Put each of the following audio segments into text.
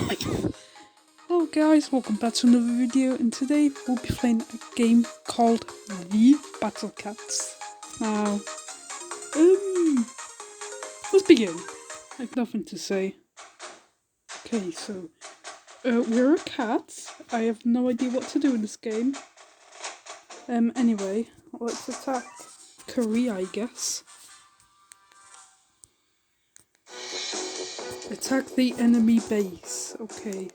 Hello guys, welcome back to another video, and today we'll be playing a game called The Battle Cats. Now, let's begin. I have nothing to say. Okay, so, we're a cat. I have no idea what to do in this game. Anyway, let's attack Korea, I guess. Attack the enemy base. Okay.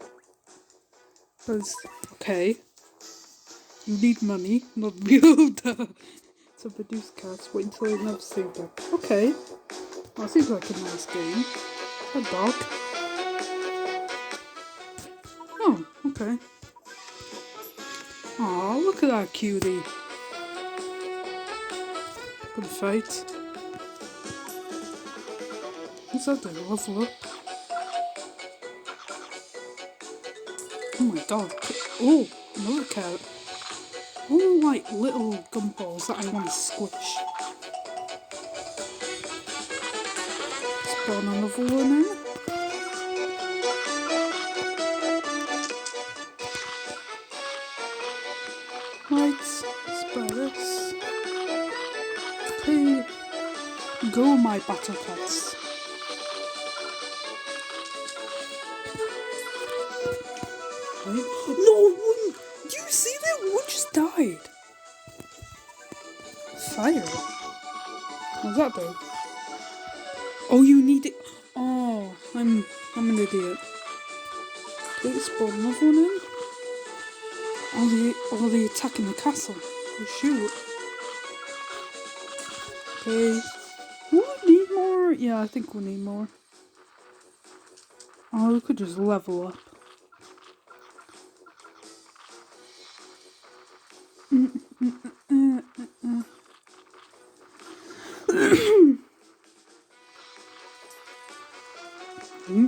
Okay. You need money, not real to produce cats. Wait until it never see them. Okay. Well, seems like a nice game. A dog. Oh, okay. Aw, look at that cutie. Good fight. What's that do? Level up? Oh my god. Oh, another cat. All like little gumballs that I want to squish. Spawn another one in. Right, spiders. Okay. Go, my battle cats. Okay. No one! Do you see that? One just died. Fire. What's that do? Oh, you need it. Oh, I'm an idiot. Let's spawn another one in. Are they attacking the castle? Oh, shoot. Okay. We need more. Yeah, I think we need more. Oh, we could just level up.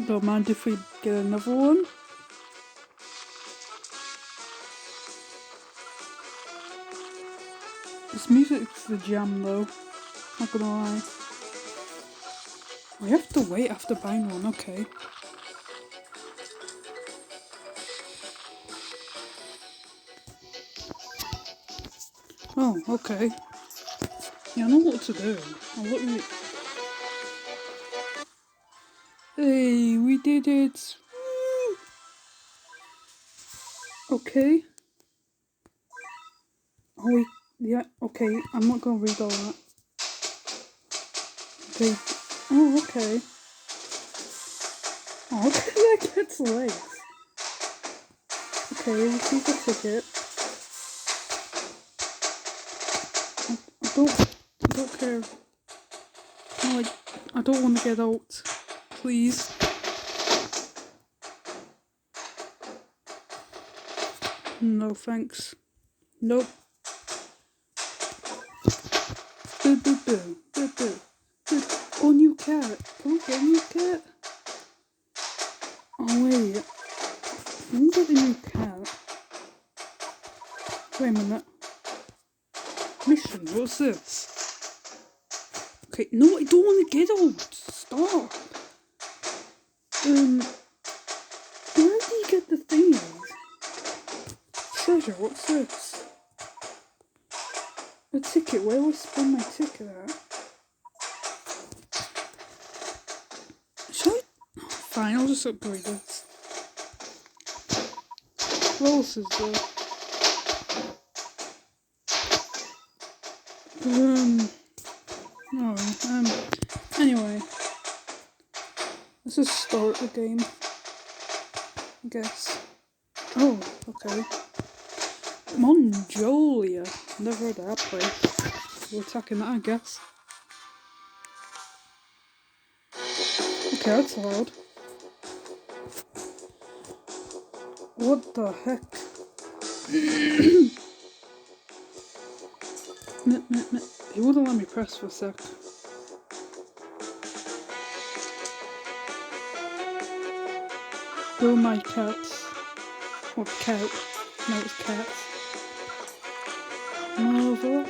Don't mind if we get another one. This music's the jam though, not gonna lie. We have to wait after buying one, okay. Oh, okay. Yeah, I know what to do. Hey, we did it! Woo! Okay. Oh, yeah, okay, I'm not gonna read all that. Okay. Oh, okay. Oh, look at that cat's legs. Okay, we'll see the ticket. I don't care. No, I don't want to get out. Please. No thanks. Nope. Boo boo boo. Boo boo. Boo. Oh, new cat. Can we get a new cat? Oh wait. Let me get a new cat. Wait a minute. Mission, what's this? Okay, no, I don't want to get out. Stop. Where do you get the things? Treasure, what's this? A ticket, where do I spend my ticket at? Should I? Fine, I'll just upgrade it. What else is there? Anyway. Let's just start the game. I guess. Oh, okay. Mongolia. Never heard of that place. We're attacking that, I guess. Okay, that's loud. What the heck? He wouldn't let me press for a sec. Go my cats. Or cat. No, it's cats. Marvel.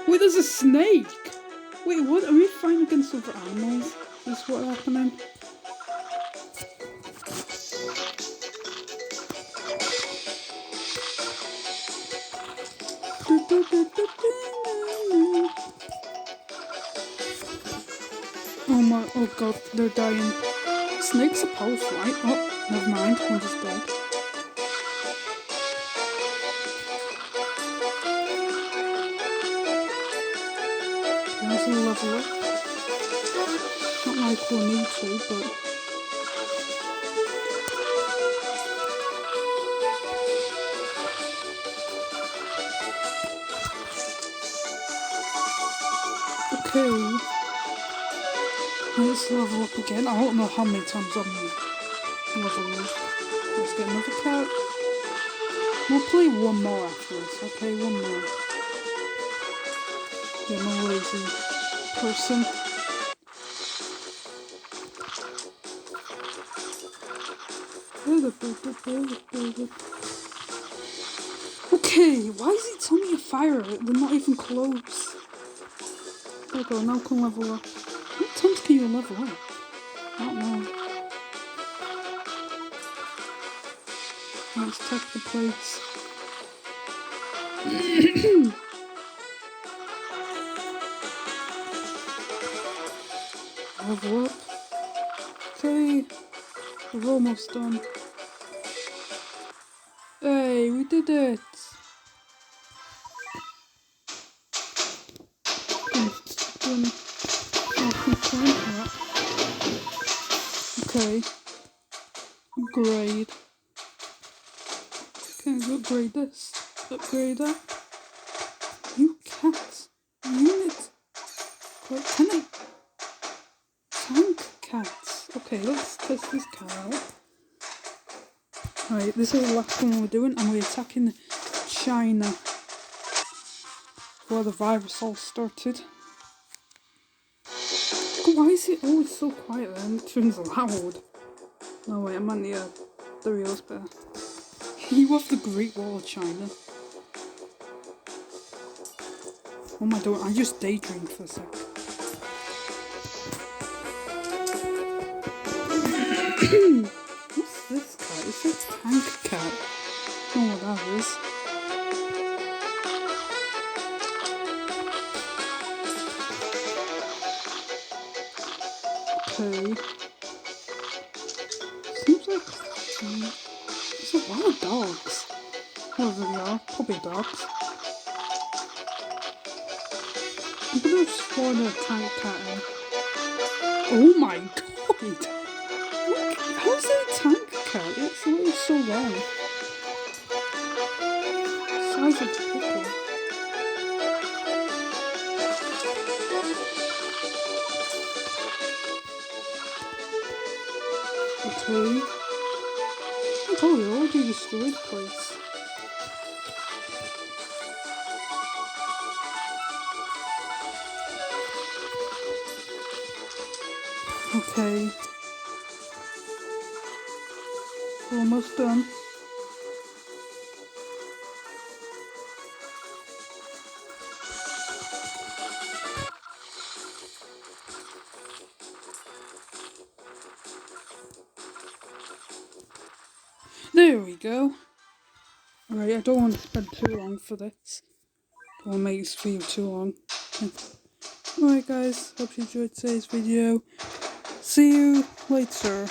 Wait, there's a snake! Wait, what? Are we fighting against other animals? Is this what's happening? Oh my, oh god, they're dying. Snake's a pulse, right? Oh, never mind, one just dead. There's a level up. Not like we'll need to, but... Okay. Let's level up again. I don't know how many times I'm leveling up. Let's get another cat. We'll play one more after this, okay? One more. Get my lazy person. Okay, why is he telling me to fire it? They're not even close. There we go, now can level up. How many times can you level up? I don't know. Let's check the plates. Level up. Okay, we're almost done. Hey, we did it! Okay. Upgrade. Can I upgrade this? Upgrade that? You cat. Unit. Tenant. Tank cats. Okay, let's test this cat out. Right, this is the last one we're doing, and we're attacking China, where the virus all started. Why is it always so quiet then? It turns loud. No wait, I'm on the real bear. You have the Great Wall of China. What am I doing? I just daydreamed for a sec. What's this cat? It's a tank cat. I don't know what that is. Okay. Seems like there's a lot of dogs. Whoever they are, probably dogs. I'm gonna spawn a tank cat in. Oh my god! Look, how's it a tank cat? It's literally so long. Size of a pickle. Okay. I told you, I already destroyed the place. Okay. Almost done. There we go. Alright, I don't want to spend too long for this. Don't want to make this video too long. Alright guys, hope you enjoyed today's video. See you later.